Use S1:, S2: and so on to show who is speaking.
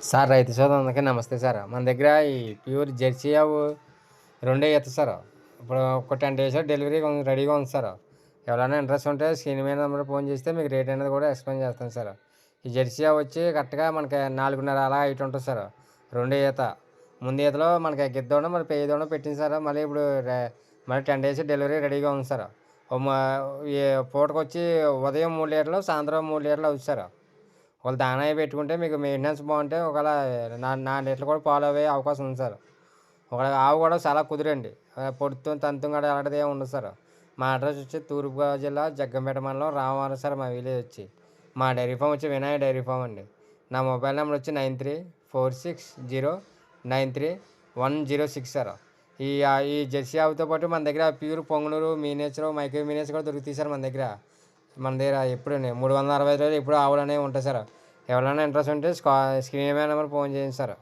S1: Sir రైతు సోదరులందరికీ నమస్తే సార్. మన దగ్గర ఈ ప్యూర్ జెర్సీ ఆవు రెండే ఈత సార్. ఇప్పుడు ఒక 10 డేస్‌లో డెలివరీ రెడీగా ఉంది సార్. ఎవరైనా ఇంట్రెస్ట్ ఉంటే స్క్రీన్ మీద నెంబర్‌కి ఫోన్ చేస్తే మీకు రేట్ అనేది కూడా ఎక్స్‌ప్లెయిన్ చేస్తాను సార్. ఈ జెర్సీ ఆవు వచ్చి కరెక్ట్‌గా మనకి 4:30 అలా హైట్ ఉంటుంది సార్. రెండో ఈత. ముందు ఈతలో మనకి గిద్దోడం మరి పెయ్య దూడం పెట్టింది సార్. మళ్ళీ ఇప్పుడు మళ్ళీ 10 డేస్ డెలివరీ రెడీగా ఉంది సార్. ఓ మా ఈ పూటకొచ్చి ఉదయం 3 లీటర్లు, సాయంత్రం 3 లీటర్లు అవుద్ది సార్. ఒకవేళ దానా అయి పెట్టుకుంటే మీకు మెయింటెనెన్స్ బాగుంటే ఒకవేళ 4 లీటర్లు కూడా పాలు అయ్యే అవకాశం ఉంది సార్. ఒకవేళ ఆవు కూడా చాలా కుదురండి. పొడుతో తంతం కూడా అలాంటిది ఏమి ఉండదు సార్. మా అడ్రస్ వచ్చి తూర్పుగోదావరి జిల్లా జగ్గంపేట మండలం రామవరం సార్ మా విలేజ్ వచ్చి. మా డైరీ ఫామ్ వచ్చి వినాయక డైరీ ఫామ్ అండి. నా మొబైల్ నెంబర్ వచ్చి 9346093106 సార్. ఈ జెర్సీ ఆవుతో పాటు మన దగ్గర pure Punganur miniature micro miniature కూడా దొరుకుతాయి సార్ మన దగ్గర ఎప్పుడండి 365 రోజులు ఎప్పుడు ఆవులు అనేవి ఉంటాయి సార్. ఎవరైనా ఇంట్రెస్ట్ ఉంటే స్క్రీన్ మీద నెంబర్ ఫోన్ చేయండి సార్.